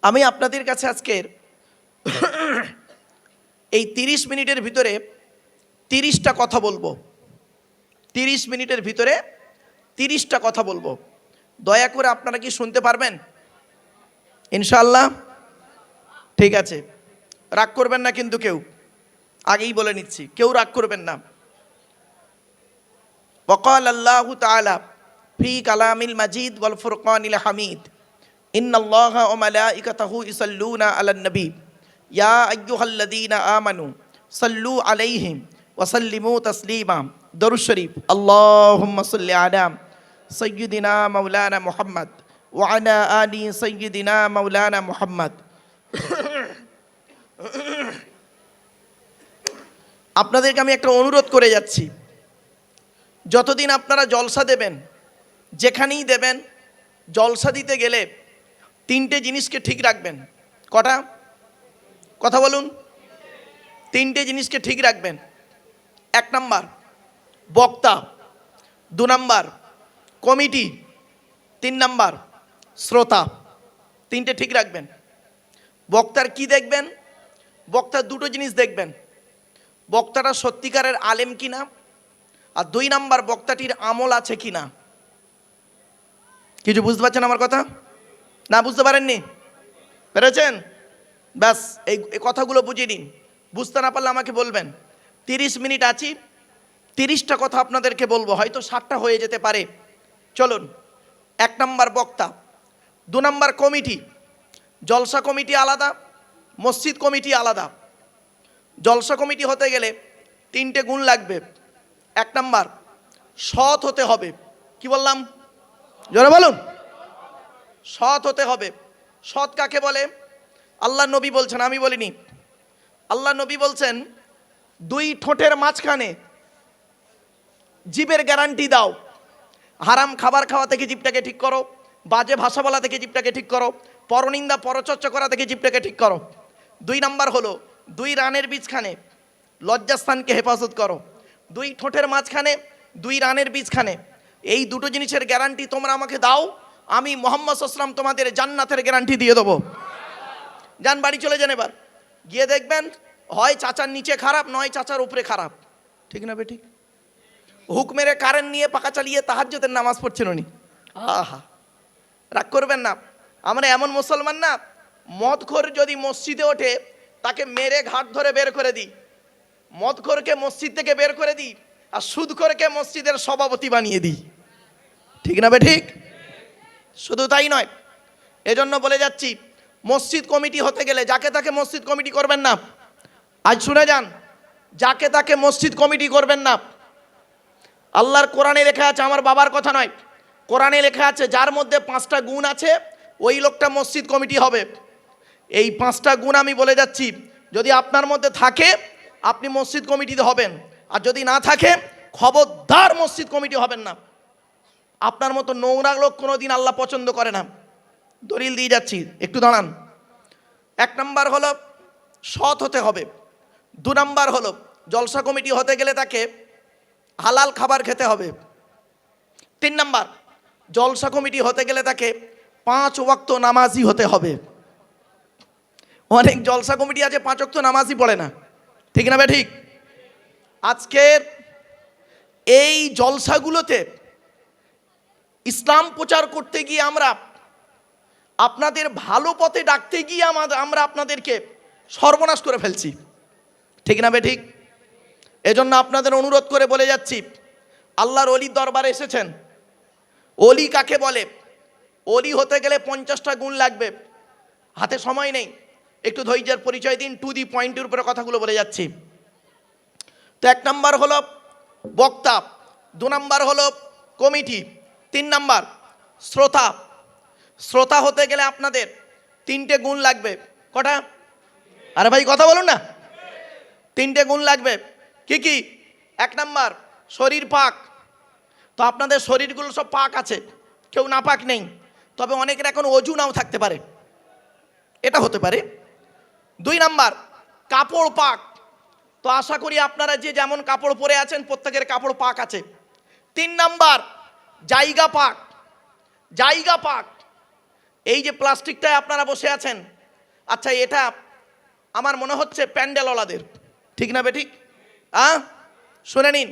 আমি আপনাদের কাছে আজকের এই 30 মিনিটের ভিতরে 30টা কথা বলবো। 30 মিনিটের ভিতরে 30টা কথা বলবো। দয়া করে আপনারা কি শুনতে পারবেন ইনশাআল্লাহ? ঠিক আছে, রাগ করবেন না কিন্তু কেউ, আগেই বলে নিচ্ছি, কেউ রাগ করবেন না। وقال الله تعالى في كلام المجيد والفرقان الحميد إن الله وملائكته يصلون على النبي يا أيها الذين آمنوا صلوا عليه وسلموا تسليما درود شريف اللهم صل على سيدنا مولانا محمد وعلى آل سيدنا مولانا محمد। আপনাদেরকে আমি একটা অনুরোধ করে যাচ্ছি, যতদিন আপনারা জলসা দেবেন, যেখানেই দেবেন, জলসা দিতে গেলে 3টে জিনিসকে ঠিক রাখবেন। কটা? কথা বলুন। 3টে জিনিসকে ঠিক রাখবেন। 1 নাম্বার বক্তা, 2 নাম্বার কমিটি, 3 নাম্বার শ্রোতা। 3টে ঠিক রাখবেন। বক্তার কি দেখবেন? বক্তার 2টো জিনিস দেখবেন, বক্তাটা সত্যিকারের আলেম কিনা, আর 2 নাম্বার বক্তাটির আমল আছে কিনা। কিছু বুঝতে পারছেন আমার কথা? না বুঝতে পারেননি? পেরেছেন? ব্যাস এই কথাগুলো বুঝিয়ে নিন। বুঝতে না পারলে আমাকে বলবেন। 30 মিনিট আছি, 30টা কথা আপনাদেরকে বলবো, হয়তো 60টা হয়ে যেতে পারে। চলুন। 1 নাম্বার বক্তা, 2 নাম্বার কমিটি। জলসা কমিটি আলাদা, মসজিদ কমিটি আলাদা। জলসা কমিটি হতে গেলে 3টে গুণ লাগবে। 1 নাম্বার সৎ হতে হবে। কি বললাম? জোরে বলুন। সৎ হতে হবে। সৎ কাকে বলে? আল্লাহ নবী বলছেন, আমি বলিনি। আল্লাহ নবী বলছেন 2 ঠোঁটের মাঝখানে জিভের গ্যারান্টি দাও। হারাম খাবার খাওয়া থেকে জিভটাকে ঠিক করো, বাজে ভাষা বলা থেকে জিভটাকে ঠিক করো, পরনিন্দা পরচর্চা করা থেকে জিভটাকে ঠিক করো। 2 নাম্বার হলো 2 রানের বীজখানে লজ্জাস্থানকে হেফাজত করো। 2 ঠোঁটের মাঝখানে 2 রানের বীজখানে, এই 2টো জিনিসের গ্যারান্টি তোমরা আমাকে দাও, আমি মুহাম্মদ সাল্লাল্লাহু আলাইহি ওয়াসাল্লাম তোমাদের জান্নাতের গ্যারান্টি দিয়ে দেবো। যান বাড়ি চলে যান। এবার গিয়ে দেখবেন হয় চাচার নিচে খারাপ, নয় চাচার উপরে খারাপ। ঠিক না বেঠিক? হুক মেরে কারেন্ট নিয়ে পাকা চালিয়ে তাহাজ্জুদের নামাজ পড়ছেন উনি। আহা, রাগ করবেন না। আমরা এমন মুসলমান না, মদখোর যদি মসজিদে ওঠে তাকে মেরে ঘাট ধরে বের করে দিই, মদখোরকে মসজিদ থেকে বের করে দিই, আর সুদখোরকে মসজিদের সভাপতি বানিয়ে দিই। ঠিক না বেঠিক? শুধু তাই নয়, এজন্য বলে যাচ্ছি, মসজিদ কমিটি হতে গেলে যাকে তাকে মসজিদ কমিটি করবেন না। আজ শুনে যান, যাকে তাকে মসজিদ কমিটি করবেন না। আল্লাহর কোরআনে লেখা আছে, আমার বাবার কথা নয়, কোরআনে লেখা আছে, যার মধ্যে 5টা গুণ আছে ওই লোকটা মসজিদ কমিটি হবে। এই 5টা গুণ আমি বলে যাচ্ছি, যদি আপনার মধ্যে থাকে আপনি মসজিদ কমিটিতে হবেন, আর যদি না থাকে খবরদার মসজিদ কমিটি হবেন না। আপনার মতো নোংরা লোক কোনোদিন আল্লাহ পছন্দ করে না। দলিল দিয়ে যাচ্ছি, একটু দাঁড়ান। 1 নাম্বার হলো সৎ হতে হবে। 2 নাম্বার হলো জলসা কমিটি হতে গেলে তাকে হালাল খাবার খেতে হবে। 3 নাম্বার জলসা কমিটি হতে গেলে তাকে 5 ওয়াক্ত নামাজি হতে হবে। অনেক জলসা কমিটি আছে 5 ওয়াক্ত নামাজই পড়ে না। ঠিক না ঠিক? আজকের এই জলসাগুলোতে ইসলাম প্রচার করতে গিয়ে আমরা আপনাদের ভালো পথে ডাকতে গিয়ে আমরা আপনাদেরকে সর্বনাশ করে ফেলছি। ঠিক না ঠিক? এজন্য আপনাদের অনুরোধ করে বলে যাচ্ছি, আল্লাহর অলির দরবারে এসেছেন। অলি কাকে বলে? অলি হতে গেলে 50টা গুণ লাগবে। হাতে সময় নেই, একটু ধৈর্যের পরিচয় দিন। টু দি পয়েন্টের উপরে কথাগুলো বলে যাচ্ছি। তো 1 নাম্বার হলো বক্তা, 2 নাম্বার হলো কমিটি, 3 নাম্বার শ্রোতা। শ্রোতা হতে গেলে আপনাদের 3টে গুণ লাগবে। কটা? আরে ভাই কথা বলুন না। 3টে গুণ লাগবে। কি কি? 1 নাম্বার শরীর পাক। তো আপনাদের শরীরগুলো সব পাক আছে, কেউ না পাক নেই, তবে অনেকের এখন অজু নাও থাকতে পারে, এটা হতে পারে। 2 নাম্বার কাপড় পাক। তো আশা করি আপনারা যে যেমন কাপড় পরে আছেন প্রত্যেকের কাপড় পাক আছে। 3 নাম্বার জায়গা পাক। জায়গা পাক, এই যে প্লাস্টিকটায় আপনারা বসে আছেন, আচ্ছা এটা আমার মনে হচ্ছে প্যান্ডেলওয়ালাদের, ঠিক না বেঠিক? শুনে নিন,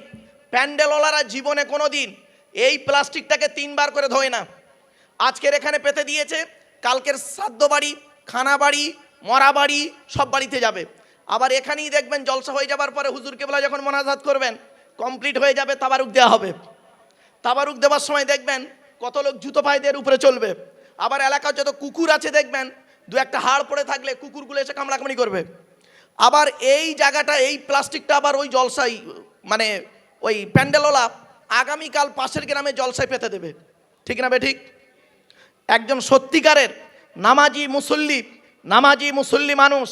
প্যান্ডেলওয়ালারা জীবনে কোনো দিন এই প্লাস্টিকটাকে 3 বার করে ধোয় না। আজকের এখানে পেতে দিয়েছে, কালকের শ্রাদ্ধ বাড়ি, খানা বাড়ি, মরা বাড়ি, সব বাড়িতে যাবে। আবার এখানেই দেখবেন জলসা হয়ে যাবার পরে হুজুর কেবলা যখন মোনাজাত করবেন, কমপ্লিট হয়ে যাবে, তাবারুক দেওয়া হবে। তাবারুক দেওয়ার সময় দেখবেন কত লোক জুতো পায়ে দিয়ে উপরে চলবে। আবার এলাকার যত কুকুর আছে দেখবেন 2-1টা হাড় পড়ে থাকলে কুকুরগুলো এসে কামড়াকামড়ি করবে। আবার এই জায়গাটা, এই প্লাস্টিকটা আবার ওই জলসাই, মানে ওই প্যান্ডেলওয়ালা আগামীকাল পাশের গ্রামে জলসায় পেতে দেবে, ঠিক না বেঠিক? একজন সত্যিকারের নামাজি মুসল্লি মানুষ,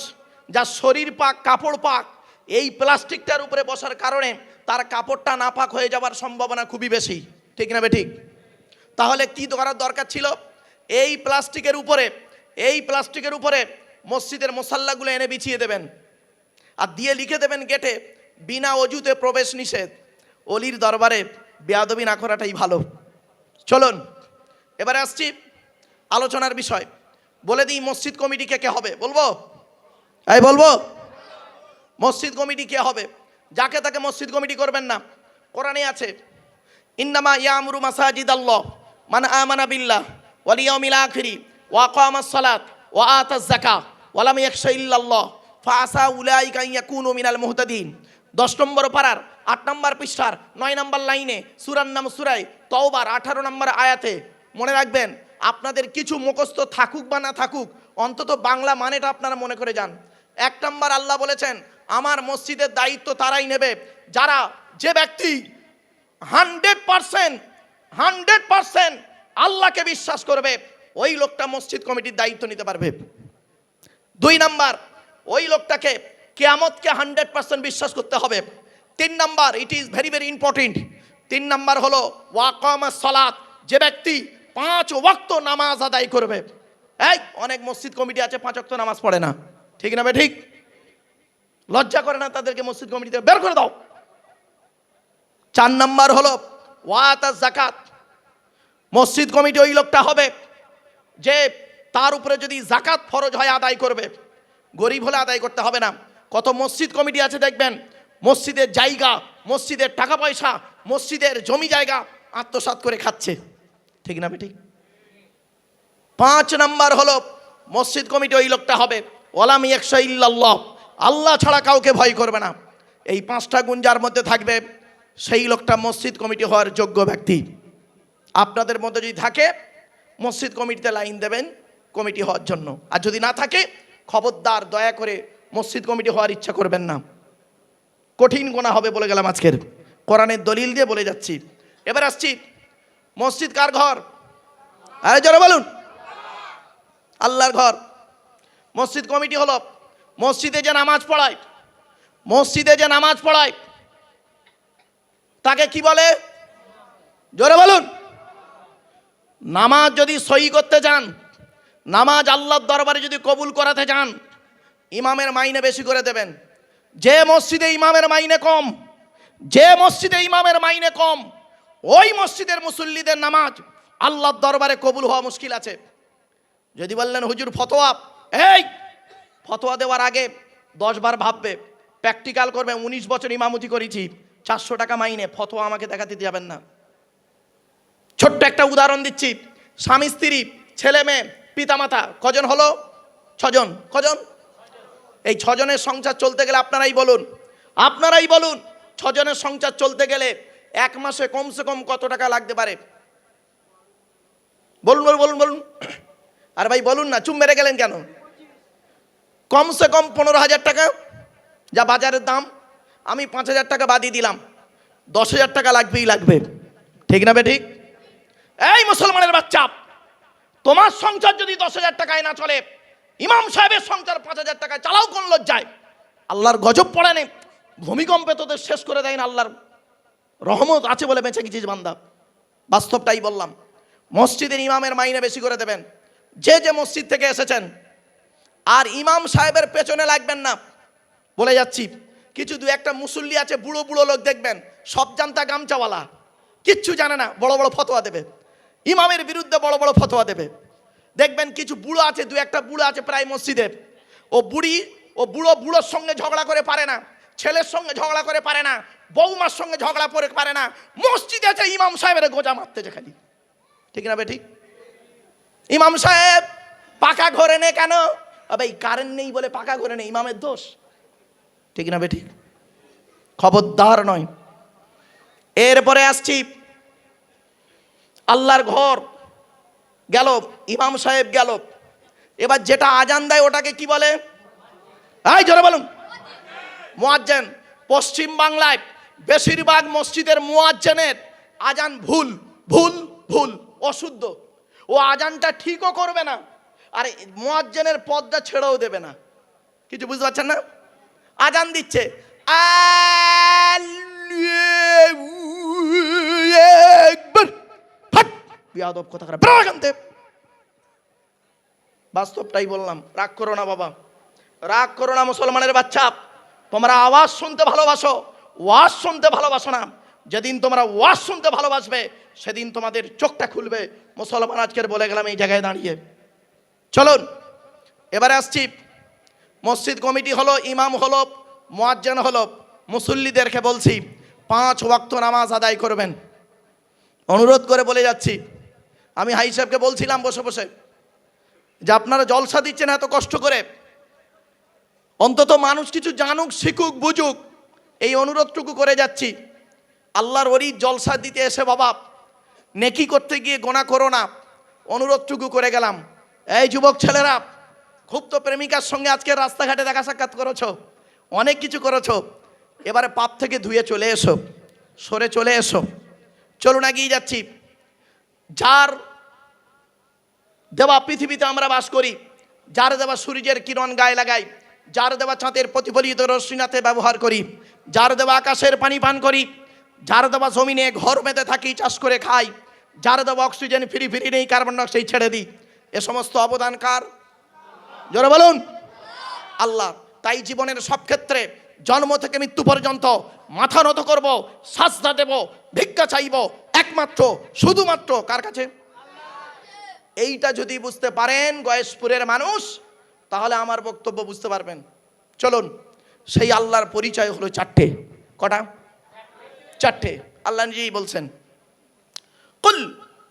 যার শরীর পাক, কাপড় পাক, এই প্লাস্টিকটার উপরে বসার কারণে তার কাপড়টা নাপাক হয়ে যাওয়ার সম্ভাবনা খুবই বেশি, ঠিক না বেঠিক? তাহলে কি করার দরকার ছিল? এই প্লাস্টিকের উপরে মসজিদের মুসাল্লাগুলো এনে বিছিয়ে দেবেন, আর দিয়ে লিখে দেবেন গেটে, বিনা অজুতে প্রবেশ নিষেধ। অলির দরবারে বেয়াদবি না করাটাই ভালো। চলুন এবারে আসছি আলোচনার বিষয়। বলে দিই মসজিদ কমিটি কে হবে, বলবো? বলবো মসজিদ কমিটি কে হবে? যাকে তাকে মসজিদ কমিটি করবেন না। কোরআনে আছে, ইন্নামা ইয়ামুরু মাসাজিদাল্লাহ মান আমানা বিল্লাহ ওয়াল ইয়াউমিল আখিরি ওয়া আকামাস সালাত ওয়া আতাজ যাকাত ওয়া লাম ইয়াখশা ইল্লাল্লাহ ফাআসা উলাইকা ইয়াকুনু মিনাল মুহতাদিন। 10 নম্বর পারার 8 নম্বর পৃষ্ঠার 9 নম্বর লাইনে সূরার নাম সূরা তাওবার 18 নম্বর আয়াতে। মনে রাখবেন, আপনাদের কিছু মুখস্থ থাকুক বা না থাকুক, অন্তত বাংলা মানেটা আপনারা মনে করে যান। 1 নম্বর আল্লাহ বলেছেন, আমার মসজিদের দায়িত্ব তারাই নেবে যে ব্যক্তি 100% আল্লাহকে বিশ্বাস করবে, ওই লোকটা মসজিদ কমিটির দায়িত্ব নিতে পারবে। 2 নম্বর, ওই লোকটাকে কিয়ামতকে 100% বিশ্বাস করতে হবে। 3 number, it is very very important. 3 number হলো ওয়াকামাস সালাত, যে ব্যক্তি 5 ওয়াক্ত নামাজ আদায় করবে। অনেক মসজিদ কমিটি আছে 5 ওয়াক্ত নামাজ পড়ে না, ঠিক না ঠিক? লজ্জা করে না তাদেরকে মসজিদ কমিটি থেকে বের করে দাও। 4 নম্বর হলো ওয়াতাজ যাকাত, মসজিদ কমিটি ওই লোকটা হবে যে তার উপরে যদি যাকাত ফরজ হয় আদায় করবে। গরিব হলে আদায় করতে হবে না। কত মসজিদ কমিটি আছে দেখবেন, মসজিদের জায়গা, মসজিদের টাকা পয়সা, মসজিদের জমি জায়গা আত্মসাৎ করে খাচ্ছে, ঠিক না ঠিক? 5 নম্বর হলো মসজিদ কমিটি ওই লোকটা হবে ওয়ালাম ইয়াখশা ইল্লাল্লাহ, আল্লাহ ছাড়া কাউকে ভয় করবে না। এই 5টা গুণ যার মধ্যে থাকবে, সেই লোকটা মসজিদ কমিটি হওয়ার যোগ্য ব্যক্তি। আপনাদের মধ্যে যদি থাকে, মসজিদ কমিটিতে লাইন দেবেন কমিটি হওয়ার জন্য। আর যদি না থাকে, খবরদার দয়া করে মসজিদ কমিটি হওয়ার ইচ্ছা করবেন না, কঠিন গোনা হবে বলে গেলাম। আজকের কোরআনের দলিল দিয়ে বলে যাচ্ছি। এবার আসছি, মসজিদ কার ঘর? আরে জোরে বলুন, আল্লাহর ঘর। মসজিদ কমিটি হলো মসজিদে যে নামাজ পড়ায় তাকে কি বলে? জোরে বলুন। নামাজ যদি সহি করতে চান, নামাজ আল্লাহর দরবারে যদি কবুল করাতে চান, ইমামের মাইনে বেশি করে দেবেন। যে মসজিদে ইমামের মাইনে কম, ওই মসজিদের মুসল্লিদের নামাজ আল্লাহর দরবারে কবুল হওয়া মুশকিল আছে। যদি বললেন হুজুর ফতোয়া দেওয়ার আগে 10 বার ভাববে, প্র্যাকটিক্যাল করবে। 19 বছর ইমামতি করেছি, 400 টাকা মাইনে, ফতোয়া আমাকে দেখাতে যাবেন না। ছোট্ট একটা উদাহরণ দিচ্ছি। স্বামী স্ত্রী, ছেলে মেয়ে, পিতামাতা কজন হলো? 6 জন। কজন? এই 6 জনের সংসার চলতে গেলে আপনারাই বলুন 6 জনের সংসার চলতে গেলে 1 মাসে কমসে কম কত টাকা লাগতে পারে? বলুন। আর ভাই বলুন না, চুপ মেরে গেলেন কেন? কমসে কম 15,000 টাকা যা বাজারের দাম। আমি 5,000 টাকা বাদিয়ে দিলাম, 10,000 টাকা লাগবে, ঠিক না ঠিক? এই মুসলমানের বাচ্চা, তোমার সংসার যদি 10,000 টাকায় না চলে, ইমাম সাহেবের সংসার 5,000 টাকায় চালাও কোন লজ্জায়? আল্লাহর গজব পড়ে নেই, ভূমিকম্পে তোদের শেষ করে দেয় না। আল্লাহর রহমত আছে বলে বেঁচে গেছিস বান্দা। বাস্তবটাই বললাম। মসজিদের ইমামের মাইনে বেশি করে দেবেন, যে মসজিদ থেকে এসেছেন। আর ইমাম সাহেবের পেছনে লাগবেন না, বলে যাচ্ছি। কিছু 2-1টা মুসল্লি আছে, বুড়ো লোক দেখবেন, সব জানতা গামচাওয়ালা, কিচ্ছু জানে না, বড় বড় ফতোয়া দেবে, ইমামের বিরুদ্ধে বড় বড় ফতোয়া দেবে। দেখবেন কিছু বুড়ো আছে, দু একটা বুড়ো আছে প্রায় মসজিদে, ও বুড়োর সঙ্গে ঝগড়া করে পারে না, ছেলের সঙ্গে ঝগড়া করে পারে না, বৌমার সঙ্গে ঝগড়া করে পারে না, মসজিদে আছে ইমাম সাহেবের গোজা মারতেছে খালি। ঠিক না বেঠিক? ইমাম সাহেব পাকা ঘরে নে কেন? ভাই কারেন্ট নেই বলে পাকা ঘরে নেই, ইমামের দোষ। ঠিক না বেঠিক? খবরদার নয়। এরপরে আসছি, আল্লাহর ঘর গেল, ইমাম সাহেব গেল, এবার যেটা আজান দেয় ওটাকে কি বলে? এই জোরে বলুন। মুয়াজ্জিন। পশ্চিম বাংলায় বেশিরভাগ মসজিদের মুয়াজ্জিনের আজান ভুল ভুল ভুল, অশুদ্ধ। ও আজানটা ঠিকও করবে না, আর মুয়াজ্জিনের পদটা ছেড়েও দেবে না। কিছু বুঝতে পারছেন না? আজান দিচ্ছে, বিয়াদব কথা খারাপ, বাস্তবটাই বললাম। রাগ করো না বাবা, রাগ করো না মুসলমানের বাচ্চা। তোমরা আওয়াজ শুনতে ভালোবাসো, ওয়াজ শুনতে ভালোবাসো না। যেদিন তোমরা ওয়াজ শুনতে ভালোবাসবে সেদিন তোমাদের চোখটা খুলবে। মুসলমান আজকের বলে গেলাম এই জায়গায় দাঁড়িয়ে। চলুন এবারে আসছি, মসজিদ কমিটি হলো, ইমাম হলো, মুয়াজ্জিন হলো, মুসল্লিদেরকে বলছি 5 ওয়াক্ত নামাজ আদায় করবেন। অনুরোধ করে বলে যাচ্ছি, আমি হাই সাহেবকে বলছিলাম বসে বসে যে আপনারা জলসা দিচ্ছেন এত কষ্ট করে, অন্তত মানুষ কিছু জানুক, শিখুক, বুঝুক, এই অনুরোধটুকু করে যাচ্ছি। আল্লাহর ওলি জলসা দিতে এসে বাবা নেকি করতে গিয়ে গোনা করো না, অনুরোধটুকু করে গেলাম। এই যুবক ছেলেরা, খুব তো প্রেমিকার সঙ্গে আজকে রাস্তাঘাটে দেখা সাক্ষাৎ করেছো, অনেক কিছু করেছো, এবারে পাপ থেকে ধুয়ে চলে এসো, সরে চলে এসো। চলুন এগিয়ে যাচ্ছি। যার দেওয়া পৃথিবীতে আমরা বাস করি, যার দেওয়া সূর্যের কিরণ গায়ে লাগাই, যার দেওয়া চাঁদের প্রতিফলিত রশ্মিনাতে ব্যবহার করি, যার দেওয়া আকাশের পানি পান করি, যার দেওয়া জমিনে ঘর বেঁধে থাকি, চাষ করে খাই, যার দেওয়া অক্সিজেন ফ্রি ফ্রি নেই, কার্বন ডাইঅক্সাইড ছেড়ে দিই, এ সমস্ত অবদান কার? জোরে বলুন। আল্লাহ। তাই জীবনের সব ক্ষেত্রে জন্ম থেকে মৃত্যু পর্যন্ত মাথা নত করব, সাজদা দেব, ভিক্ষা চাইব একমাত্র শুধুমাত্র কার কাছে? এইটা যদি বুঝতে পারেন গয়েশপুরের মানুষ, তাহলে আমার বক্তব্য বুঝতে পারবেন। চলুন, সেই আল্লাহর পরিচয় হলো 4টে। কটা? 4টে। আল্লাহ নিজেই বলছেন, কুল,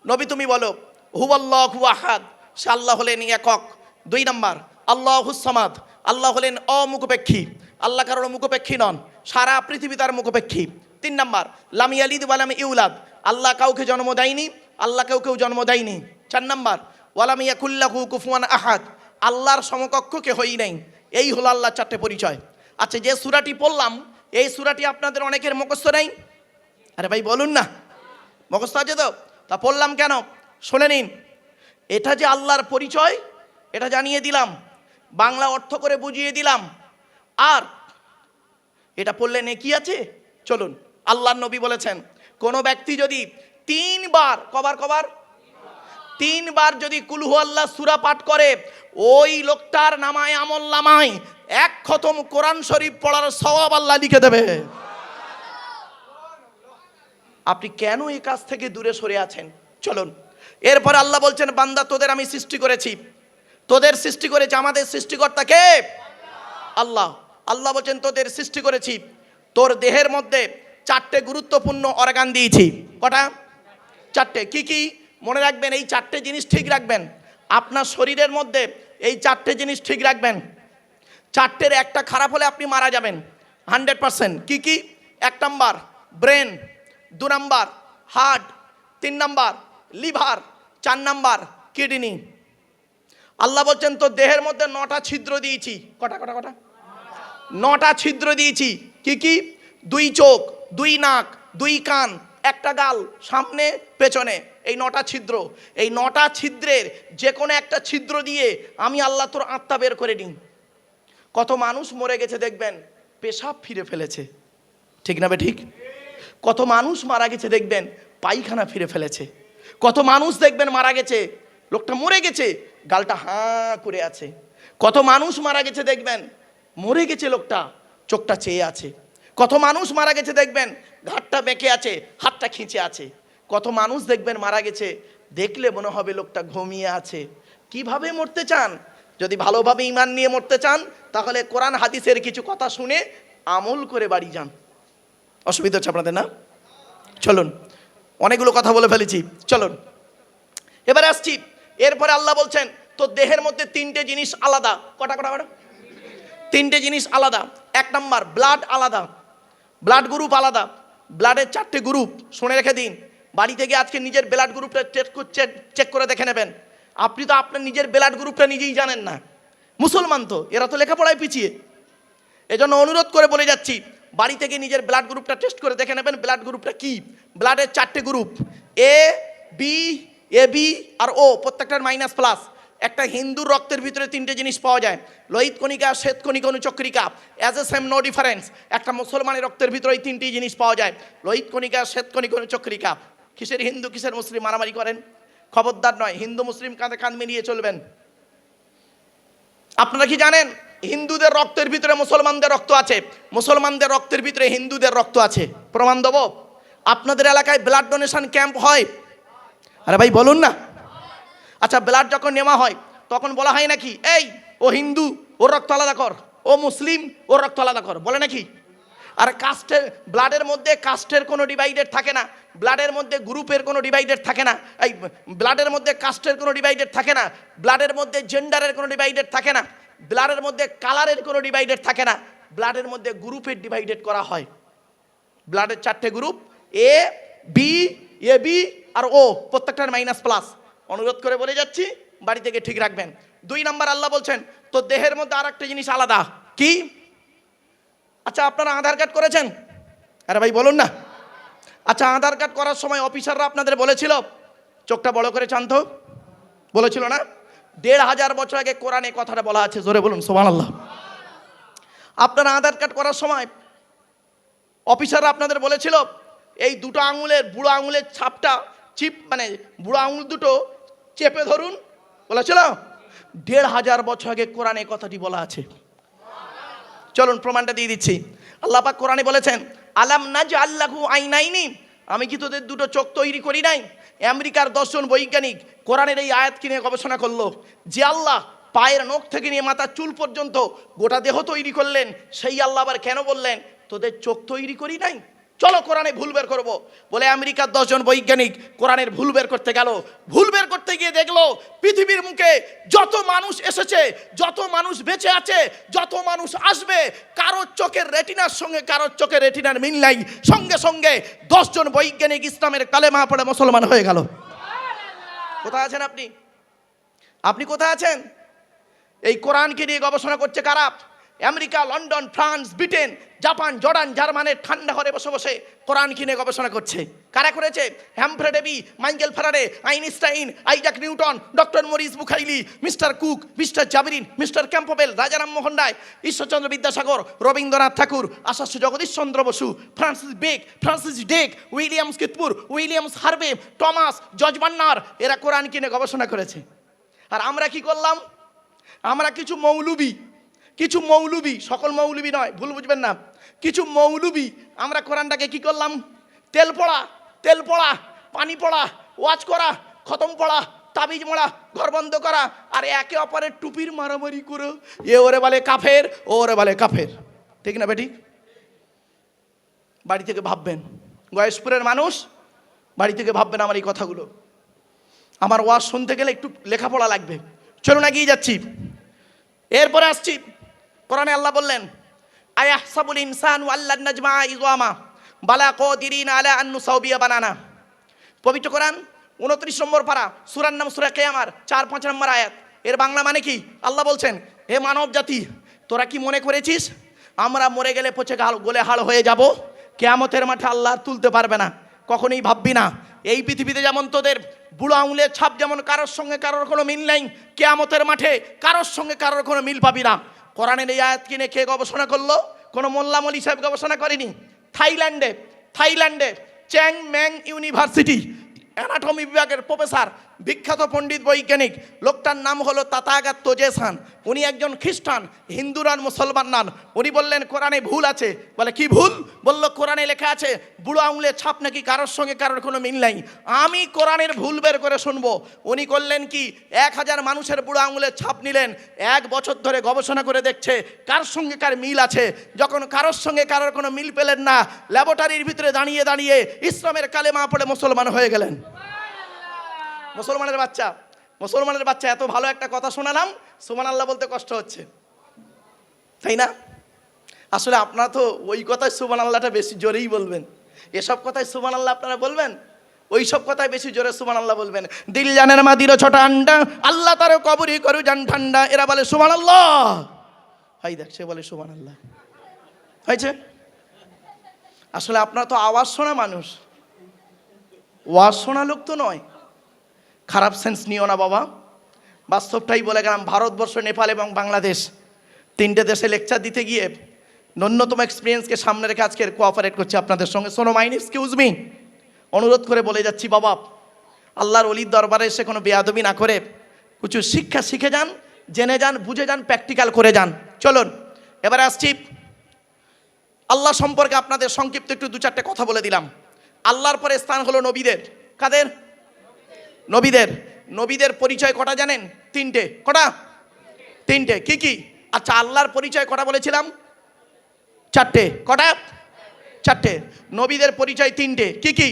নবী তুমি বলো, হুয়াল্লাহু আহাদ, সে আল্লাহ হলেন একক। 2 নাম্বার, আল্লাহুস সামাদ, আল্লাহ হলেন অমুখপেক্ষী, আল্লাহ কারোর মুখপেক্ষী নন, সারা পৃথিবী তার মুখপেক্ষী। 3 নাম্বার, লাম ইয়ালিদ ওয়া লাম ইউলাদ, আল্লাহ কাউকে জন্ম দেয়নি, আল্লাহ কেউ জন্ম দেয়নি। 4 নাম্বার, ওয়ালাম ইয়াকুল লাহু কুফুয়ান আহাদ, আল্লাহর সমকক্ষ কেহই নেই। এই হলো আল্লাহর 4টে পরিচয়। আচ্ছা, যে সূরাটি পড়লাম, এই সূরাটি আপনাদের অনেকের মুখস্থ নেই। আরে ভাই বলুন না, মুখস্থ আছে তো? তা পড়লাম কেন? শুনে নিন। এটা যে আল্লাহর পরিচয়, এটা জানিয়ে দিলাম, বাংলা অর্থ করে বুঝিয়ে দিলাম। আর এটা পড়লে নেকি আছে। চলুন, আল্লাহর নবী বলেছেন, কোন ব্যক্তি যদি 3 বার, কবার 3 বার যদি কুল হু আল্লাহ সূরা পাঠ করে, ওই লোকটার নামায়, আমল নামায় 1 খতম কোরআন শরীফ পড়ার সওয়াব আল্লাহ লিখে দেবে। আপনি কেন এই কাজ থেকে দূরে সরে আছেন? চলুন, এরপর আল্লাহ বলছেন, বান্দা তোদের আমি সৃষ্টি করেছি, তোদের সৃষ্টি করেছি, আমাদের সৃষ্টিকর্তা কে? আল্লাহ। আল্লাহ বলছেন, তোদের সৃষ্টি করেছি, তোর দেহের মধ্যে 4টে গুরুত্বপূর্ণ অর্গান দিয়েছি। কটা? 4টে। কি কি মনে রাখবেন? এই 4টে জিনিস ঠিক রাখবেন। আপনার শরীরের মধ্যে এই 4টে জিনিস ঠিক রাখবেন। 4টের একটা খারাপ হলে আপনি মারা যাবেন 100%। কি কি? 1 number brain, 2 number heart, 3 number liver, 4 number kidney. Allah বলছেন, তো দেহের মধ্যে 9টা ছিদ্র দিয়েছি। কটা? 9টা ছিদ্র দিয়েছি। কি কি? 2 চোখ, 2 নাক, 2 কান, 1টা গাল, সামনে পেছনে, এই 9টা ছিদ্র। এই 9টা ছিদ্রের যে কোনো একটা ছিদ্র দিয়ে আমি আল্লাহ তোর আত্মা বের করে নিই। কত মানুষ মরে গেছে দেখবেন, পেশাব ফিরে ফেলেছে। ঠিক না বে ঠিক? কত মানুষ মারা গেছে দেখবেন, পায়খানা ফিরে ফেলেছে। কত মানুষ দেখবেন মারা গেছে, লোকটা মরে গেছে, গালটা হাঁ করে আছে। কত মানুষ মারা গেছে দেখবেন, মরে গেছে লোকটা, চোখটা চেয়ে আছে। কত মানুষ মারা গেছে দেখবেন, ঘাটটা বেঁকে আছে, হাতটা খিঁচে আছে। কত মানুষ দেখবেন মারা গেছে, দেখলে মনে হবে লোকটা ঘুমিয়ে আছে, কিভাবে মরতে চান? যদি ভালোভাবে ঈমান নিয়ে মরতে চান তাহলে কোরআন হাদিসের কিছু কথা শুনে আমল করে বাড়ি যান। অসুবিধা হচ্ছে আপনাদের না? চলুন, অনেকগুলো কথা বলে ফেলেছি, চলুন এবারে আসছি। এরপরে আল্লাহ বলছেন তো দেহের মধ্যে তিনটে জিনিস আলাদা। কটা? তিনটে জিনিস আলাদা। এক নাম্বার, ব্লাড আলাদা, ব্লাড গ্রুপ আলাদা। ব্লাডের 4টে গ্রুপ, শুনে রেখে দিন। বাড়ি থেকে আজকে নিজের ব্লাড গ্রুপটা চেক করে দেখে নেবেন। আপনি তো আপনার নিজের ব্লাড গ্রুপটা নিজেই জানেন না। মুসলমান তো, এরা তো লেখাপড়ায় পিছিয়ে। এজন্য অনুরোধ করে বলে যাচ্ছি, বাড়ি থেকে নিজের ব্লাড গ্রুপটা টেস্ট করে দেখে নেবেন ব্লাড গ্রুপটা কি। ব্লাডের 4টে গ্রুপ, এ বি, এবি আর ও, প্রত্যেকটার মাইনাস প্লাস। একটা হিন্দুর রক্তের ভিতরে 3টে জিনিস পাওয়া যায়, লোহিত কণিকা, শ্বেত কণিকা, অনুচক্রিকা। As a same no difference. একটা মুসলমানের রক্তের ভিতরে এই 3টি জিনিস পাওয়া যায়, লোহিত কণিকা, শ্বেত কণিকা, অনুচক্রিকা। কিসের হিন্দু কিসের মুসলিম মারামারি করেন? খবরদার নয়, হিন্দু মুসলিম কাঁধে কাঁধ মিলিয়ে চলবেন। আপনারা কি জানেন হিন্দুদের রক্তের ভিতরে মুসলমানদের রক্ত আছে, মুসলমানদের রক্তের ভিতরে হিন্দুদের রক্ত আছে? প্রমাণ দেবো। আপনাদের এলাকায় ব্লাড ডোনেশন ক্যাম্প হয়? আরে ভাই বলুন না। আচ্ছা, ব্লাড যখন নেওয়া হয় তখন বলা হয় নাকি এই ও হিন্দু ওর রক্ত আলাদা কর, ও মুসলিম ওর রক্ত আলাদা কর, বলে নাকি? আর কাস্টের, ব্লাডের মধ্যে কাস্টের কোনো ডিভাইডেড থাকে না, ব্লাডের মধ্যে গ্রুপের কোনো ডিভাইডেড থাকে না, এই ব্লাডের মধ্যে কাস্টের কোনো ডিভাইডেড থাকে না, ব্লাডের মধ্যে জেন্ডারের কোনো ডিভাইডেড থাকে না, ব্লাডের মধ্যে কালারের কোনো ডিভাইডেড থাকে না, ব্লাডের মধ্যে গ্রুপের ডিভাইডেড করা হয়। ব্লাডের 4টে group, A B, A B আর ও, প্রত্যেকটার মাইনাস প্লাস। অনুরোধ করে বলে যাচ্ছি, বাড়ি থেকে ঠিক রাখবেন। 2 নাম্বার, আল্লাহ বলছেন তো দেহের মধ্যে আর একটা জিনিস আলাদা। কি? আচ্ছা, আপনারা আধার কার্ড করেছেন? আরে ভাই বলুন না। আচ্ছা, আধার কার্ড করার সময় অফিসাররা আপনাদের বলেছিল চোখটা বড় করে চান তো? বলেছিল না? 1500 বছর আগে কোরআনে কথাটা বলা আছে, জোরে বলুন সুবহানাল্লাহ। আপনারা আধার কার্ড করার সময় অফিসাররা আপনাদের বলেছিল এই দুটো আঙুলের, বুড়ো আঙুলের ছাপটা মানে বুড়ো আঙুল দুটো চেপে ধরুন, বলেছিল? 1500 বছর আগে কোরআনে কথাটি বলা আছে। চলুন প্রমাণটা দিয়ে দিচ্ছি। আল্লাহ পাক কোরআনে বলেছেন আলাম নাজআল লাহু আইনাইনি, আমি কি তোদের দুটো চোখ তৈরি করি নাই? আমেরিকার 10 জন বৈজ্ঞানিক কোরআনের এই আয়াত নিয়ে গবেষণা করলো যে আল্লাহ পায়ের নখ থেকে নিয়ে মাথার চুল পর্যন্ত গোটা দেহ তৈরি করলেন, সেই আল্লাহ আবার কেন বললেন তোদের চোখ তৈরি করি নাই? চলো কোরআনে ভুল বের করবো। বলে আমেরিকার 10 জন বৈজ্ঞানিক কোরআনের ভুল বের করতে গেল। ভুল বের করতে গিয়ে দেখলো পৃথিবীর মুখে যত মানুষ এসেছে, যত মানুষ বেঁচে আছে, যত মানুষ আসবে, কারোর চোখের রেটিনার সঙ্গে কারোর চোখের রেটিনার মিল নাই। সঙ্গে সঙ্গে 10 জন বৈজ্ঞানিক ইসলামের কালেমা পড়ে মুসলমান হয়ে গেল। কোথায় আছেন আপনি? আপনি কোথায় আছেন? এই কোরআনকে নিয়ে গবেষণা করছে কারা? America, London, France, Britain, Japan, Jordan, জার্মানের ঠান্ডা ঘরে বসে বসে কোরআন কিনে গবেষণা করছে। কারা করেছে? Humphry Davy, Michael Faraday, Einstein, Isaac Newton, doctor Maurice Bucaille, mister Cook, mister জাবিরিন, mister Campbell, Rajaram Mohan Roy, Ishwarchandra Vidyasagar, Rabindranath Tagore, Acharya Jagadish Chandra Bose, Francis ডেক, উইলিয়ামস কিতপুর, Williams Harvey, Thomas, George Bernard, এরা কোরআন কিনে গবেষণা করেছে। আর আমরা কি করলাম? আমরা কিছু মৌলবি, সকল মৌলবি নয়, ভুল বুঝবেন না, কিছু মৌলবি আমরা কোরআনটাকে কি করলাম? তেল পড়া, পানি পড়া, ওয়াজ করা, খতম পড়া, তাবিজ মোড়া, ঘর বন্ধ করা, আর একে অপরের টুপির মারামারি করে এ ওরে বলে কাফের, ও ওরে বলে কাফের। ঠিক না বেটি? বাড়ি থেকে ভাববেন, গয়েশপুরের মানুষ বাড়ি থেকে ভাববেন আমার এই কথাগুলো। আমার ওয়াজ শুনতে গেলে একটু লেখাপড়া লাগবে। চলুন এগিয়ে যাচ্ছি। এরপরে আসছি, কোরআনে আল্লাহ বললেন আয়াহসাবুল ইনসানু আল্লান নাজমা ইযআমা বালা কাদিরিন আলা আন নুসাউবিয়া বানানা। পবিত্র কোরআন 29 নম্বর পারা, সূরার নাম সূরা কিয়ামার, 4-5 নম্বর আয়াত। এর বাংলা মানে কি? আল্লাহ বলছেন হে মানব জাতি, তোরা কি মনে করেছিস আমরা মরে গেলে পচে গলে হাড় হয়ে যাব? কিয়ামতের মাঠে আল্লাহ তুলতে পারবে না, কখনোই ভাববি না। এই পৃথিবীতে যেমন তোদের বুড়ো আঙুলের ছাপ যেমন কারোর সঙ্গে কারোর কোনো মিল নেই, কিয়ামতের মাঠে কারোর সঙ্গে কারোর কোনো মিল পাবি না। কোরআনের এই আয়াত কিনে কে গবেষণা করলো? কোনো মোল্লা মলি সাহেব গবেষণা করেনি। থাইল্যান্ডে চ্যাং ম্যাং ইউনিভার্সিটি অ্যানাটমি বিভাগের প্রফেসর, বিখ্যাত পণ্ডিত বৈজ্ঞানিক, লোকটার নাম হলো তাথাগত তোজেসান। উনি একজন খ্রিস্টান, হিন্দু নন, মুসলমান নন। উনি বললেন কোরআনে ভুল আছে। বলে কি ভুল? বলল কোরআনে লেখা আছে বুড়ো আঙুলের ছাপ নাকি কারোর সঙ্গে কারোর কোনো মিল নাই। আমি কোরআনের ভুল বের করে শুনবো। উনি করলেন কি, 1000 মানুষের বুড়ো আঙুলের ছাপ নিলেন, 1 বছর ধরে গবেষণা করে দেখছে কার সঙ্গে কার মিল আছে। যখন কারোর সঙ্গে কারোর কোনো মিল পেলেন না, ল্যাবরেটরির ভিতরে দাঁড়িয়ে দাঁড়িয়ে ইসলামের কালেমা পড়ে মুসলমান হয়ে গেলেন। মুসলমানের বাচ্চা এত ভালো একটা কথা শোনালাম, সুবহানাল্লাহ বলতে কষ্ট হচ্ছে, তাই না? আসলে আপনারা তো ওই কথায় সুবহানাল্লাহটা বেশি জোরেই বলবেন। এসব কথায় সুবহানাল্লাহ আপনারা বলবেন, ওই সব কথায় বেশি জোরে সুবহানাল্লাহ বলবেন। দিল জানের মাদিরো ছোট আন্ডা, আল্লাহ তার কবরি করু জান ঠান্ডা। এরা বলে সুবহানাল্লাহ, হাই দেখ সে বলে সুবহানাল্লাহ। হয়েছে? আসলে আপনারা তো আওয়াজ শোনা মানুষ, ওয়াজ শোনা লোক তো নয়। খারাপ সেন্স নিও না বাবা, বাস্তবটাই বলে গেলাম। ভারতবর্ষ, নেপাল এবং বাংলাদেশ, 3টে দেশে লেকচার দিতে গিয়ে ন্যূনতম এক্সপিরিয়েন্সকে সামনে রেখে আজকের কোঅপারেট করছি আপনাদের সঙ্গে। শোনো মাইন, এক্সকিউজ মি, অনুরোধ করে বলে যাচ্ছি বাবা, আল্লাহর ওলির দরবারে এসে কোনো বেয়াদবি না করে কিছু শিক্ষা শিখে যান, জেনে যান, বুঝে যান, প্র্যাকটিক্যাল করে যান। চলুন এবারে আসছি আল্লাহ সম্পর্কে। আপনাদের সংক্ষিপ্ত একটু 2-4টে কথা বলে দিলাম। আল্লাহর পরে স্থান হলো নবীদের। কাদের? নবীদের। নবীদের পরিচয় কটা জানেন? 3টে। কটা? 3টে। কি কি? আচ্ছা, আল্লাহর পরিচয় কটা বলেছিলাম? 4টে। কটা? 4টে। নবীদের পরিচয় 3টে। কি কি?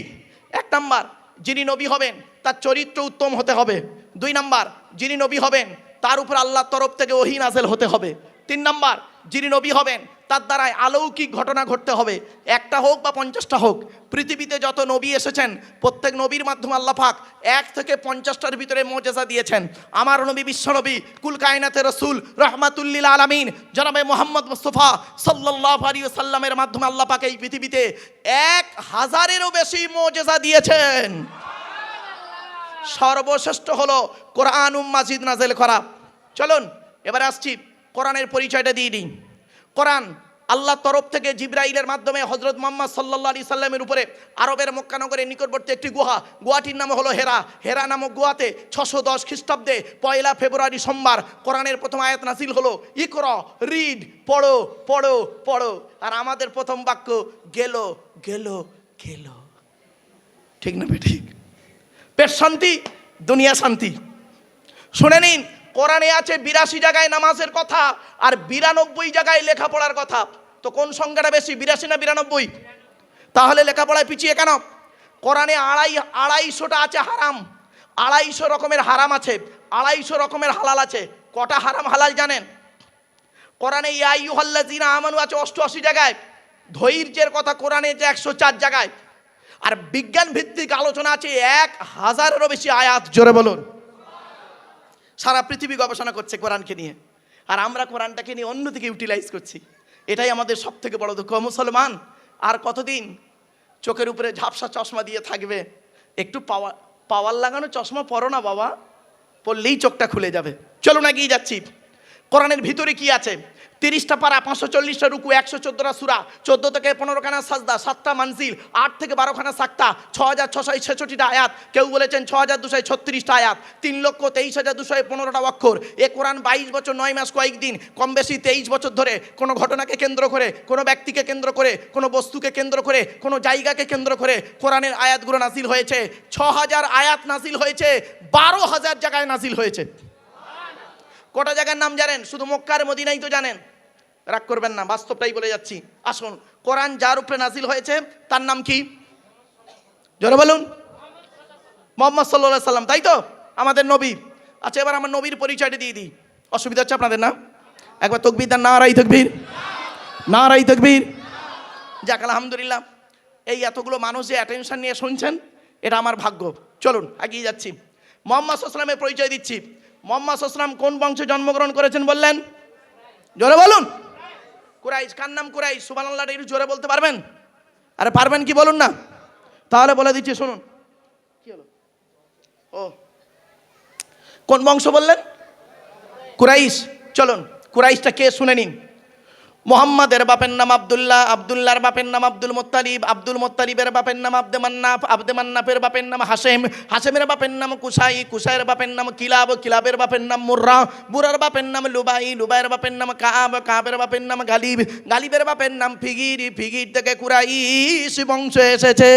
1 নাম্বার, যিনি নবী হবেন তার চরিত্র উত্তম হতে হবে। 2 নাম্বার, যিনি নবী হবেন তার উপর আল্লাহর তরফ থেকে ওহী নাযিল হতে হবে। 3 নাম্বার, যিনি নবী হবেন তার দ্বারাই অলৌকিক ঘটনা ঘটতে হবে, 1টা হোক বা 50টা হোক। পৃথিবীতে যত নবী এসেছেন প্রত্যেক নবীর মাধ্যমে আল্লাহ পাক 1 থেকে 50টার ভিতরে মুজিজা দিয়েছেন। আমার নবী বিশ্বনবী, কুল কায়নাতের রাসূল, রাহমাতুল লিল আলামিন জনাবে মুহাম্মদ মুস্তাফা সাল্লাল্লাহু আলাইহি ওয়াসাল্লামের মাধ্যমে আল্লাহ পাক এই পৃথিবীতে 1000-এরও বেশি মুজিজা দিয়েছেন। সর্বশ্রেষ্ঠ হলো কোরআন মাজিদ নাযিল করা। চলুন এবার আসছি কোরআনের পরিচয়টা দিয়ে দিই। কোরআন আল্লাহর তরফ থেকে জিবরাইলের মাধ্যমে হযরত মুহাম্মদ সাল্লাল্লাহু আলাইহি সাল্লামের উপরে আরবের মক্কা নগরের নিকটবর্তী একটি গুহাটির নাম হলো হেরা। হেরা নামক গুহাতে 610 খ্রিস্টাব্দে 1 ফেব্রুয়ারি সোমবার কোরআনের প্রথম আয়াত নাযিল হলো, ইকরা, রিড, পড়ো পড়ো পড়ো। আর আমাদের প্রথম বাক্য গেল গেল গেল। ঠিক না ঠিক? পেট শান্তি, দুনিয়া শান্তি। শুনে নিন, কোরআনে আছে 82 জায়গায় নামাজের কথা আর 92 জায়গায় লেখাপড়ার কথা। তো কোন সংখ্যাটা বেশি, 82 না 92? তাহলে লেখাপড়ায় পিছিয়ে কেন? কোরআনে 250টা আছে হারাম, 250 রকমের হারাম আছে, 250 রকমের হালাল আছে। কটা হারাম হালাল জানেন? কোরআনে ইয়া আইয়ুহাল্লাযীনা আমানু আছে 88 জায়গায়, ধৈর্যের কথা কোরআনে যে 104 জায়গায়, আর বিজ্ঞান ভিত্তিক আলোচনা আছে 1000-এরও বেশি আয়াত। জোরে বলুন। সারা পৃথিবী গবেষণা করছে কোরআনকে নিয়ে, আর আমরা কোরআনটাকে নিয়ে অন্যদিকে ইউটিলাইজ করছি। এটাই আমাদের সব থেকে বড় দুঃখ। মুসলমান আর কতদিন চোখের উপরে ঝাপসা চশমা দিয়ে থাকবে? একটু পাওয়ার লাগানো চশমা পরো না বাবা, পড়লেই চোখটা খুলে যাবে। চলুন এগিয়ে যাচ্ছি। কোরআনের ভিতরে কি আছে? 30টা পারা, 540টা রুকু, 114টা সূরা, 14 থেকে 15খানা সাজদা, 7টা মানজিল, 8 থেকে 12খানা সাক্তা, 6666টা আয়াত, কেউ বলেছেন 6236টা আয়াত, 3,23,215টা অক্ষর। এ কোরআন 22 বছর 9 মাস কয়েকদিন, কম বেশি 23 বছর ধরে কোনো ঘটনাকে কেন্দ্র করে, কোনো ব্যক্তিকে কেন্দ্র করে, কোনো বস্তুকে কেন্দ্র করে, কোনো জায়গাকে কেন্দ্র করে কোরআনের আয়াতগুলো নাজিল হয়েছে। 6000 আয়াত নাজিল হয়েছে, 12,000 জায়গায় নাজিল হয়েছে। কটা জায়গার নাম জানেন? শুধু মক্কা আর মদিনাই তো জানেন। রাগ করবেন না, বাস্তবটাই বলে যাচ্ছি। আসুন, কোরআন যার উপরে নাজিল হয়েছে তার নাম কি? জোরে বলুন। মুহাম্মদ সাল্লাল্লাহু আলাইহি সাল্লাম, তাই তো? আমাদের নবী। আচ্ছা, এবার আমার নবীর পরিচয়টা দিয়ে দিই। অসুবিধা হচ্ছে আপনাদের না? একবার তাকবীর দেন, নারায়ে তাকবীর, নারায়ে তাকবীর। যাক, আলহামদুলিল্লাহ। এই এতগুলো মানুষ যে অ্যাটেনশন নিয়ে শুনছেন, এটা আমার ভাগ্য। চলুন এগিয়ে যাচ্ছি। মুহাম্মদ সাল্লাল্লাহু আলাইহি সাল্লামের পরিচয় দিচ্ছি। মুহাম্মদ সাল্লাল্লাহু আলাইহি সাল্লাম কোন বংশে জন্মগ্রহণ করেছেন বললেন? জোরে বলুন। কুরাইশ। কার নাম কুরাইশ? সুবহানাল্লাহ, একটু জোরে বলতে পারবেন? আরে পারবেন কি বলুন না? তাহলে বলে দিচ্ছি, শুনুন। কি হলো? ও, কোন বংশ বললেন? কুরাইশ। চলুন, কুরাইশটা কে শুনে নিন। মোহাম্মদের বাপের নাম আব্দুল্লাহ, আব্দুল্লাহর বাপের নাম আব্দুল মুত্তালিব, আব্দুল মুত্তালিবের বাপের নাম আব্দে মান্নাফ, আব্দে মান্নাফের বাপের নাম হাশেম, হাশেমের বাপের নাম কুসাই, কুসাইয়ের বাপের নাম কিলাব, কিলাবের বাপের নাম মুর্রা, মুরার বাপের নাম লুবাই, লুবাইয়ের বাপের নাম কাব, কাবের বাপের নাম গালিব, গালিবের বাপের নাম ফিগির, ফিগির থেকে কুরাইশ বংশ এসেছে।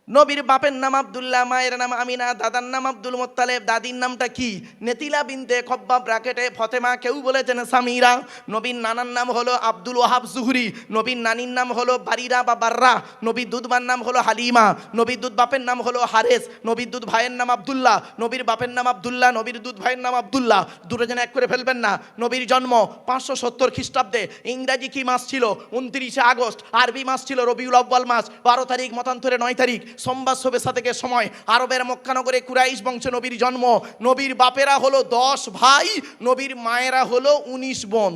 নবীর বাপের নাম আব্দুল্লাহ, মায়ের নাম আমিনা, দাদার নাম আব্দুল মুত্তালিব, দাদির নামটা কি? নেতিলা বিনতে খব্বাব ব্রাকেটে ফতেমা, কেউ বলেছেন সামিরা। নবীর নানার নাম হলো আব্দুল ওয়াহাব জুহরি, নবীর নানির নাম হলো বারিরা বা বাররা, নবীর দুধবার নাম হলো হালিমা, নবীর দুধ বাপের নাম হলো হারেস, নবীর দুধ ভাইয়ের নাম আব্দুল্লাহ, নবীর বাপের নাম আব্দুল্লাহ, নবীর দুধ ভাইয়ের নাম আব্দুল্লাহ, দুটো যেন এক করে ফেলবেন না। নবীর জন্ম 570 খ্রিস্টাব্দে, ইংরাজি কি মাস ছিল? 29 আগস্ট, আরবি মাস ছিল রবিউল আউয়াল মাস, 12 তারিখ মতান্তরে 9 তারিখ, সোমবার শোবেসা থেকে সময়। আরবের মক্কানগরে কুরাইশ বংশে নবীর জন্ম। নবীর বাপেরা হলো 10 ভাই, নবীর মায়েরা হলো 19 বোন।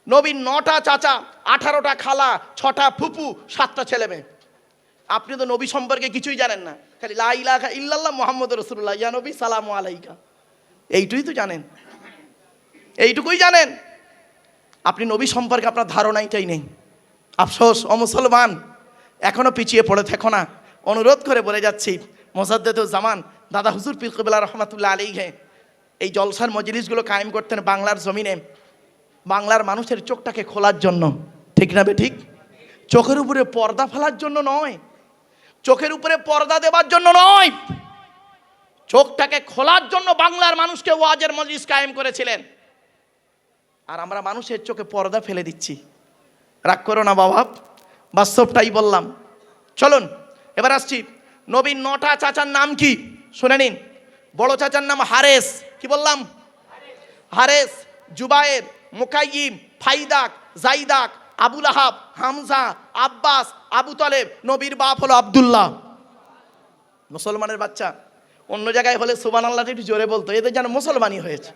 নবীর 9টা চাচা, 18টা খালা, 6টা ফুপু, 7টা ছেলে মেয়ে। আপনি তো নবী সম্পর্কে কিছুই জানেন না, খালি লা ইলাহা ইল্লাল্লাহ মুহাম্মাদুর রাসূলুল্লাহ ইয়া নবী সালামু আলাইকা, এইটুই তো জানেন, এইটুকুই জানেন। আপনি নবী সম্পর্কে আপনার ধারণাইটাই নেই। আফসোস ও মুসলমান, এখনো পিছিয়ে পড়ে থেকো না। অনুরোধ করে বলে যাচ্ছি, মোসাদ্দেদুজ্জামান দাদা হুজুর পীর কিবলা রহমাতুল্লাহ আলাইহি এই জলসার মজলিসগুলো কায়েম করতেন বাংলার জমিনে, বাংলার মানুষের চোখটাকে খোলার জন্য। ঠিক না বে ঠিক? চোখের উপরে পর্দা ফেলার জন্য নয়, চোখের উপরে পর্দা দেবার জন্য নয়, চোখটাকে খোলার জন্য বাংলার মানুষকে ওয়াজের মজলিস কায়েম করেছিলেন। আর আমরা মানুষের চোখে পর্দা ফেলে দিচ্ছি। রাগ করো না বাবা, বাস্তবটাই বললাম। চলুন এবার আসছি। নবীর 9টা চাচার নাম কি শুনে নিন। বড় চাচার নাম হারেস, কি বললাম? হারেস, জুবায়ের, মুকাইয়িম, ফাইদাক, জাইদাক, আবুল আহাব, হামজা, আব্বাস, আবু তালেব। নবীর বাপ হলো আব্দুল্লাহ। মুসলমানের বাচ্চা অন্য জায়গায় হলে সুবহানাল্লাহ একটু জোরে বলতো, এদের যেন মুসলমানই হয়েছে,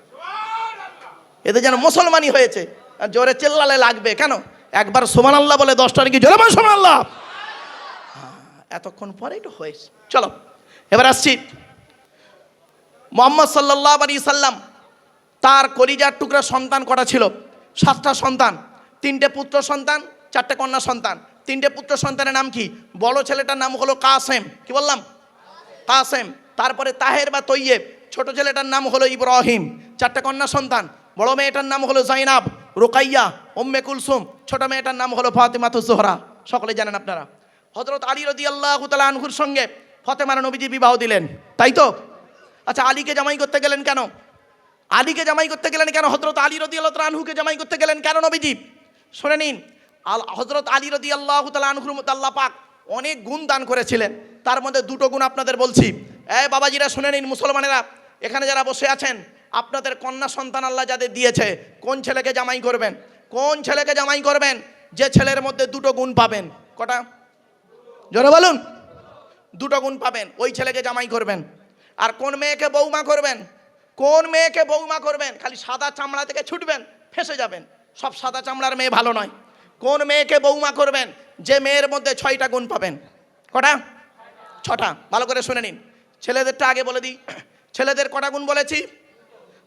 এদের যেন মুসলমানই হয়েছে। আর জোরে চেল্লালে লাগবে কেন? একবার সুবহানাল্লাহ বলে 10টা নাকি জোরে বল সুবহানাল্লাহ। এতক্ষণ পরে একটু হয়েছে। চলো এবার আসছি। মুহাম্মদ সাল্লাল্লাহু আলাইহি সাল্লাম তার কলিজার টুকরা সন্তান কটা ছিল? 7টা সন্তান, 3টে পুত্র সন্তান, 4টে কন্যা সন্তান। 3টে পুত্র সন্তানের নাম কি? বড় ছেলেটার নাম হলো কাসেম, কি বললাম? কাসেম। তারপরে তাহের বা তৈয়েব। ছোট ছেলেটার নাম হলো ইব্রাহিম। 4টে কন্যা সন্তান। বড় মেয়েটার নাম হলো জাইনাব, রুকাইয়া, উম্মে কুলসুম। ছোট মেয়েটার নাম হলো ফাতিমাতুজ জোহরা। সকলে জানেন আপনারা। হযরত আলী রাদিয়াল্লাহু তাআলা আনহুর সঙ্গে ফাতেমার নবীজি বিবাহ দিলেন, তাই তো? আচ্ছা, আলীকে জামাই করতে গেলেন কেন? আলীকে জামাই করতে গেলেন কেন? হযরত আলী রাদিয়াল্লাহু তাআলা আনহুকে জামাই করতে গেলেন কেন নবীজি? শুনে নিন। হযরত আলী রাদিয়াল্লাহু তাআলা আনহুর মধ্যে আল্লাহ পাক অনেক গুণ দান করেছিলেন, তার মধ্যে 2টো গুণ আপনাদের বলছি। এই বাবাজিরা শুনে নিন, মুসলমানেরা এখানে যারা বসে আছেন, আপনাদের কন্যা সন্তান আল্লাহ যাদের দিয়েছে, কোন ছেলেকে জামাই করবেন? কোন ছেলেকে জামাই করবেন? যে ছেলের মধ্যে 2টো গুণ পাবেন। কটা? জোরে বলুন। 2টো গুণ পাবেন, ওই ছেলেকে জামাই করবেন। আর কোন মেয়েকে বৌমা করবেন? কোন মেয়েকে বৌমা করবেন? খালি সাদা চামড়া থেকে ছুটবেন, ফেসে যাবেন। সব সাদা চামড়ার মেয়ে ভালো নয়। কোন মেয়েকে বৌমা করবেন? যে মেয়ের মধ্যে 6টা গুণ পাবেন। কটা? 6টা। ভালো করে শুনে নিন। ছেলেদেরটা আগে বলে দিই। ছেলেদের কটা গুণ বলেছি?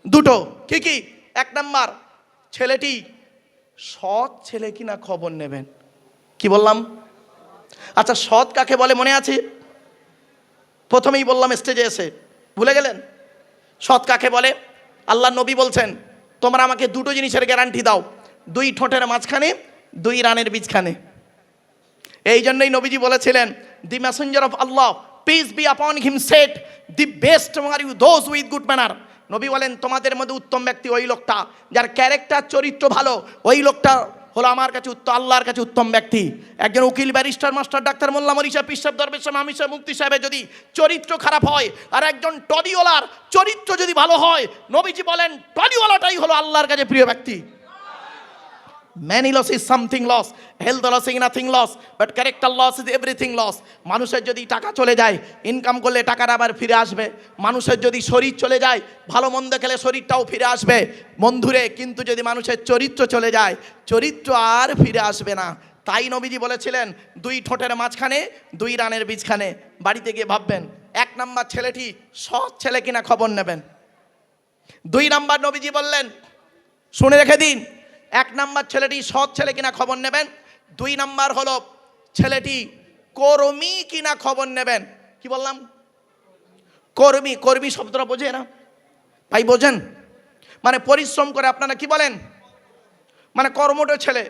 2টো। কি কি? 1 নাম্বার, ছেলেটি সৎ ছেলে কিনা খবর নেবেন। কি বললাম? আচ্ছা, সৎ কাকে বলে মনে আছে? প্রথমেই বললাম স্টেজে এসে, ভুলে গেলেন? সৎ কাকে বলে? আল্লাহ নবী বলছেন, তোমরা আমাকে 2টো জিনিসের গ্যারান্টি দাও, 2 ঠোঁটের মাঝখানে, 2 রানের বীজখানে। এই জন্যই নবীজি বলেছিলেন, the messenger of Allah peace be upon him said, the best are you those with good manner. নবী বলেন, তোমাদের মধ্যে উত্তম ব্যক্তি ওই লোকটা যার ক্যারেক্টার, চরিত্র ভালো। ওই লোকটা হলো আমার কাছে উত্তম, আল্লাহর কাছে উত্তম ব্যক্তি। একজন উকিল, ব্যারিস্টার, মাস্টার, ডাক্তার, মোল্লা, মৌলভী সাহেব, পীর সাহেব, দরবেশ সাহেব, আমির সাহেব, মুফতি সাহেবের যদি চরিত্র খারাপ হয়, আর একজন টডিওয়ালার চরিত্র যদি ভালো হয়, নবীজি বলেন টডিওয়ালাটাই হলো আল্লাহর কাছে প্রিয় ব্যক্তি। Many loss is something loss, health loss is nothing loss, but character loss is everything loss. মানুষের যদি টাকা চলে যায়, ইনকাম করলে টাকাটা আবার ফিরে আসবে। মানুষের যদি শরীর চলে যায়, ভালো মন্দ খেলে শরীরটাও ফিরে আসবে বন্ধুরে। কিন্তু যদি মানুষের চরিত্র চলে যায়, চরিত্র আর ফিরে আসবে না। তাই নবীজি বলেছিলেন, 2 ঠোঁটের মাঝখানে, 2 রানের বীজখানে। বাড়িতে গিয়ে ভাববেন, 1 নাম্বার ছেলেটি সৎ ছেলে কিনা খবর নেবেন। 2 নাম্বার নবীজি বললেন, শুনে রেখে দিন, 1 নাম্বার ছেলেটি সৎ ছেলে কিনা খবর নেবেন, 2 নাম্বার হলো ছেলেটি কর্মী কিনা খবর নেবেন। কি বললাম? কর্মী। কর্মী শব্দটা বোঝে না ভাই? বোঝেন? মানে পরিশ্রম করে, আপনারা কি বলেন? মানে কর্মঠ ছেলে,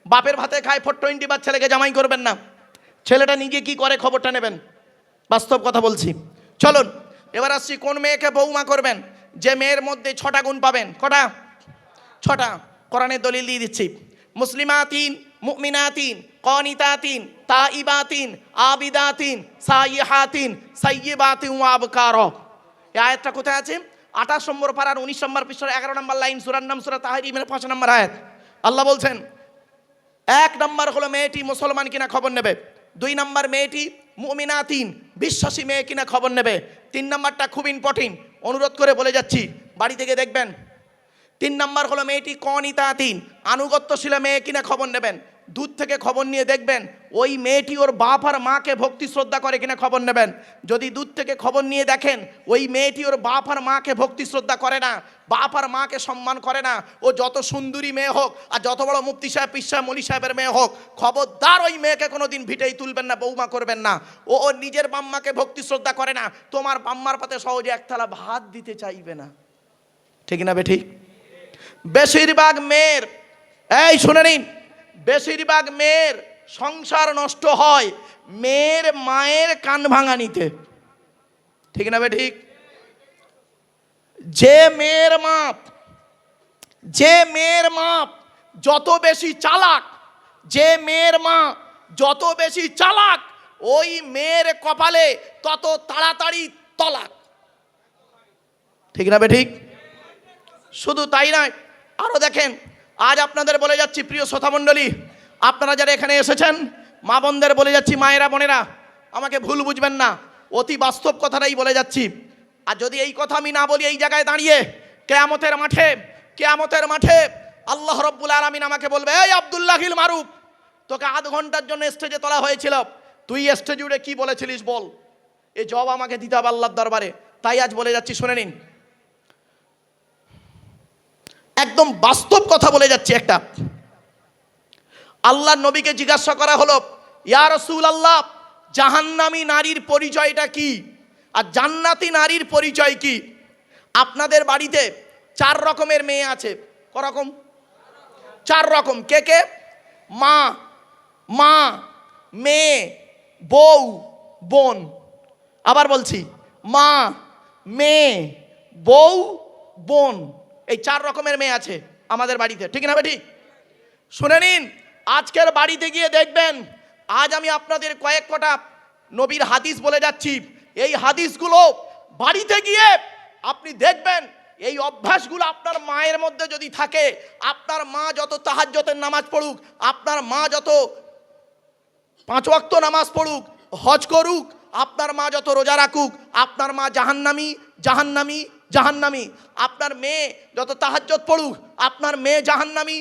বাপের ভাতে খায়, 420 বার ছেলেকে জামাই করবেন না। ছেলেটা নিজে কি করে খবরটা নেবেন। বাস্তব কথা বলছি। চলুন এবার আসছি, কোন মেয়েকে বৌমা করবেন? যে মেয়ের মধ্যে 6টা গুণ পাবেন। কটা? 6টা। কোরআনের দলিল দিয়ে দিচ্ছি। মুসলিমাতিন, মুমিনাতিন, কানিতাতিন, তাইবাতিন, আবিদাতিন, সাইয়্যিহাতিন, সাইয়্যিবাতিন ওয়া আবকারা। এই আয়াতটা কোথায় আছে? 28 নম্বর পারার 19 নম্বর পৃষ্ঠার 11 নম্বর লাইন, সূরার নাম সূরা তাহরিমের 5 নম্বর আয়াত। আল্লাহ বলছেন, 1 নম্বর হলো মেয়েটি মুসলমান কিনা খবর নেবে, 2 নম্বর মেয়েটি মুমিনাতিন, বিশ্বাসী মেয়ে কিনা খবর নেবে, 3 নম্বরটা খুব ইম্পর্টেন্ট, অনুরোধ করে বলে যাচ্ছি, বাড়ি থেকে দেখবেন। 3 নম্বর হলো মেয়েটি কানিতাতিন, আনুগত্যশীল মেয়ে কিনা খবর নেবেন। দূর থেকে খবর নিয়ে দেখবেন ওই মেয়েটি ওর বাপ আর মাকে ভক্তি শ্রদ্ধা করে কিনা খবর নেবেন। যদি দূর থেকে খবর নিয়ে দেখেন ওই মেয়েটি ওর বাপ আর মাকে ভক্তি শ্রদ্ধা করে না, বাপ আর মাকে সম্মান করে না, ও যত সুন্দরী মেয়ে হোক আর যত বড় মুফতি সাহেব, পীর সাহেব, মলি সাহেবের মেয়ে হোক, খবরদার ওই মেয়েকে কোনোদিন ভিটেই তুলবেন না, বৌমা করবেন না। ও ওর নিজের বাম্মাকে ভক্তি শ্রদ্ধা করে না, তোমার বাম্মার পাতে সহজে এক থালা ভাত দিতে চাইবে না। ঠিক না বেঠিক? বেশিরভাগ মেয়ের, এই শুনে নিন, বেশিরভাগ মেয়ের সংসার নষ্ট হয় মেয়ের মায়ের কান ভাঙানিতে। ঠিক না বেঠিক? যে মেয়ের মা যত বেশি চালাক, যে মেয়ের মা যত বেশি চালাক, ওই মেয়ের কপালে তত তাড়াতাড়ি তলাক। ঠিক না বেঠিক? শুধু তাই নয়, আরো দেখেন, আজ আপনাদের বলে যাচ্ছি প্রিয় শ্রোতা মণ্ডলী, আপনারা যারা এখানে এসেছেন, মা বোনদের বলে যাচ্ছি, মায়েরা বোনেরা আমাকে ভুল বুঝবেন না, অতি বাস্তব কথাটাই বলে যাচ্ছি। আর যদি এই কথা আমি না বলি এই জায়গায় দাঁড়িয়ে, কিয়ামতের মাঠে আল্লাহ রাব্বুল আলামিন আমাকে বলবে, এই আব্দুল্লাহিল মারুফ, তোকে আধ ঘন্টার জন্য স্টেজে তোলা হয়েছিল, তুই স্টেজে উঠে কি বলেছিলিস বল। এই জবাব আমাকে দিতে হবে আল্লাহর দরবারে। তাই আজ বলে যাচ্ছি, শুনে নিন, একদম বাস্তব কথা বলে যাচ্ছি। একটা আল্লাহর নবীকে জিজ্ঞাসা করা হলো, ইয়া রাসূলুল্লাহ, জাহান্নামী নারীর পরিচয়টা কি আর জান্নাতি নারীর পরিচয় কি? আপনাদের বাড়িতে 4 রকমের মেয়ে আছে। করকম? 4 রকম। কে কে? মা, মেয়ে, বউ, বোন। আবার বলছি, মা, মেয়ে, বউ, বোন, এই 4 রকমের মেয়ে আছে আমাদের বাড়িতে। ঠিক না বেঠিক? শুনে নিন, আজকের বাড়িতে গিয়ে দেখবেন, আজ আমি আপনাদের কয়েক কটা নবীর হাদিস বলে যাচ্ছি, এই হাদিসগুলো বাড়িতে গিয়ে আপনি দেখবেন, এই অভ্যাসগুলো আপনার মায়ের মধ্যে যদি থাকে, আপনার মা যত তাহাজ্জুদের নামাজ পড়ুক, আপনার মা যত 5 ওয়াক্ত নামাজ পড়ুক, হজ করুক, আপনার মা যত রোজা রাখুক, আপনার মা জাহান্নামী। আপনার মেয়ে যত তাহাজ্জুদ পড়ুক, আপনার মেয়ে জাহান্নামী।